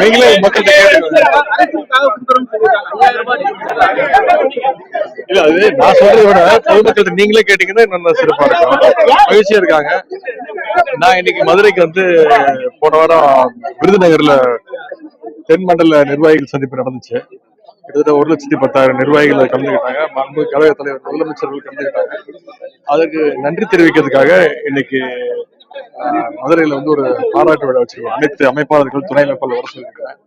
நீங்களே மக்கள்கிட்ட இல்ல அது நான் சொல்றதை விட பொதுமக்கள்கிட்ட நீங்களே கேட்டீங்கன்னா நல்ல சிறப்பா இருக்கும், மகிழ்ச்சியா இருக்காங்க. நான் இன்னைக்கு மதுரைக்கு வந்து போன வாரம் விருதுநகர்ல தென்மண்டல நிர்வாகிகள் சந்திப்பு நடந்துச்சு. கிட்டத்தட்ட 1,10,000 நிர்வாகிகள் கலந்துக்கிட்டாங்க. மாண்பு கழக தலைவர் முதலமைச்சர்கள் கலந்துக்கிட்டாங்க. அதுக்கு நன்றி தெரிவிக்கிறதுக்காக இன்னைக்கு மதுரையில வந்து ஒரு பாராட்டு விழா வச்சிருக்கோம். அனைத்து அமைப்பாளர்கள் துணை அமைப்பாளர் வர சொல்லியிருக்கிறேன்.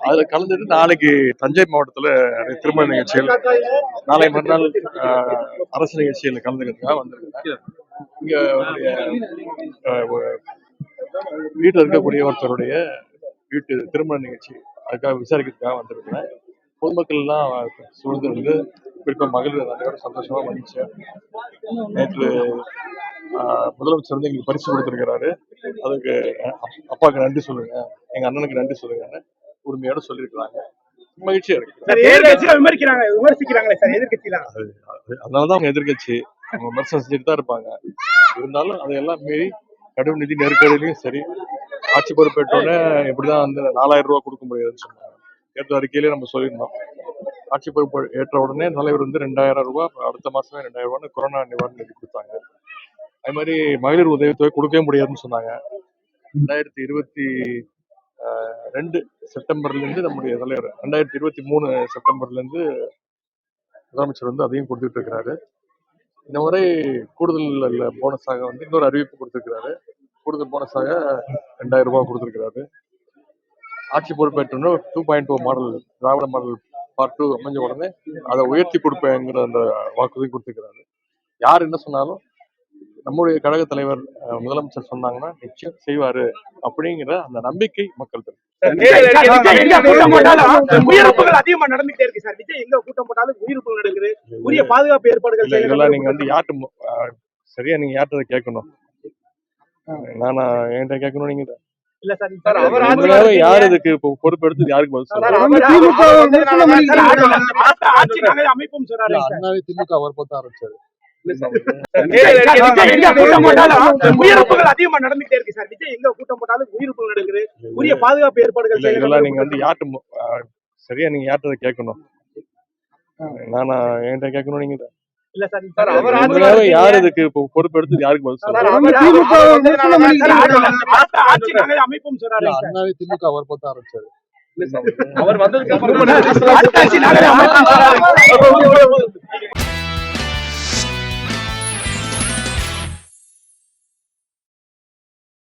அதுல கலந்துட்டு நாளைக்கு தஞ்சை மாவட்டத்துல திருமண நிகழ்ச்சிகள், நாளை மறுநாள் அரசு நிகழ்ச்சிகள் கலந்துக்கிறதுக்காக வந்திருக்கிறேன். இங்க வீட்டுல இருக்கக்கூடிய ஒருத்தருடைய வீட்டு திருமண நிகழ்ச்சி அதுக்காக விசாரிக்கிறதுக்காக வந்திருக்கிறேன். பொதுமக்கள் எல்லாம் சூழ்ந்து வந்து குறிப்பா மகளிர் அனைவரும் சந்தோஷமா மகிழ்ச்சியா நேற்று முதலமைச்சர் வந்து எங்களுக்கு பரிசு கொடுத்திருக்கிறாரு. அதுக்கு அப்பாவுக்கு நன்றி சொல்லுங்க, எங்க அண்ணனுக்கு நன்றி சொல்லுங்கன்னு உரிமையோட சொல்லியிருக்கிறாங்க. மகிழ்ச்சியா இருக்கு. அதனாலதான் அவங்க எதிர்கட்சி அவங்க விமர்சனம் செஞ்சுட்டு தான் இருப்பாங்க. இருந்தாலும் அதையெல்லாம் மீறி கடும் நிதி நெருக்கடியிலையும் சரி, ஆட்சி பொறுப்பேற்றோன்னே எப்படிதான் வந்து 4,000 ரூபாய் கொடுக்க முடியாதுன்னு சொன்னாங்க. தேர்தல் அறிக்கையிலேயே நம்ம சொல்லியிருந்தோம். ஆட்சி பொறுப்பு ஏற்ற உடனே தலைவர் வந்து 2,000 ரூபாய், அடுத்த மாசமே 2,000 ரூபாய் கொரோனா நிவாரண நிதி கொடுத்தாங்க. அது மாதிரி மகளிர் உதவித்தொகை கொடுக்கவே முடியாதுன்னு சொன்னாங்க. 2022 செப்டம்பர்ல இருந்து நம்முடைய தலைவர் 2023 செப்டம்பர்ல இருந்து முதலமைச்சர் வந்து அதையும் கொடுத்துட்டு இருக்கிறாரு. இந்த முறை கூடுதல் போனஸாக வந்து இன்னொரு அறிவிப்பு கொடுத்திருக்கிறாரு. கூடுதல் போனஸாக 2,000 ரூபாய் கொடுத்திருக்கிறாரு. ஆட்சி பொறுப்பேற்றோன்னு 2.0 மாடல் திராவிட மாடல் பார்ட் 2 அமைஞ்ச உடனே அதை உயர்த்தி கொடுப்பேங்கிற அந்த வாக்குறுதி கொடுத்திருக்கிறாரு. யார் என்ன சொன்னாலும் நம்முடைய கழக தலைவர் முதலமைச்சர் சொன்னாங்கன்னா நிச்சயம் செய்வாரு அப்படிங்கிற அந்த நம்பிக்கை மக்கள் அதிகமா நடந்துட்டே இருக்கு சார். விஜய் எங்க கூட்டம் போட்டாலும் உயிரிழப்பு நடக்குது. உரிய பாதுகாப்பு ஏற்பாடுகள் இதெல்லாம் நீங்க வந்து யார்ட்டு சரியா நீங்க யார்கிட்ட கேட்கணும், நானா என்கிட்ட கேட்கணும். நீங்க இல்ல சார், யாரு இதுக்கு பொறுப்பெடுத்து யாருக்கு பதில் சொல்றாரு? அமைப்பும் சொல்றாரு. அண்ணாவே திமுக அவர் பார்த்து ஆரம்பிச்சாரு. உயிரிழப்புகள் அதிகமா நடந்துட்டே இருக்கு சார். விஜய் எங்க கூட்டம் போட்டாலும் உயிரிழப்பு நடக்குது. உரிய பாதுகாப்பு ஏற்பாடுகள் இதெல்லாம் நீங்க வந்து யார்ட்டு சரியா நீங்க யார்கிட்ட கேட்கணும், நானா என்கிட்ட கேட்கணும். நீங்க இல்ல சார், யாரு இதுக்கு பொறுப்பெடுத்து யாருக்கு பதில் சொல்றாரு? அமைப்பும் சொல்றாரு. அண்ணாவே திமுக அவர் பார்த்து ஆரம்பிச்சாரு. அவர் வந்ததுக்கு அப்புறம்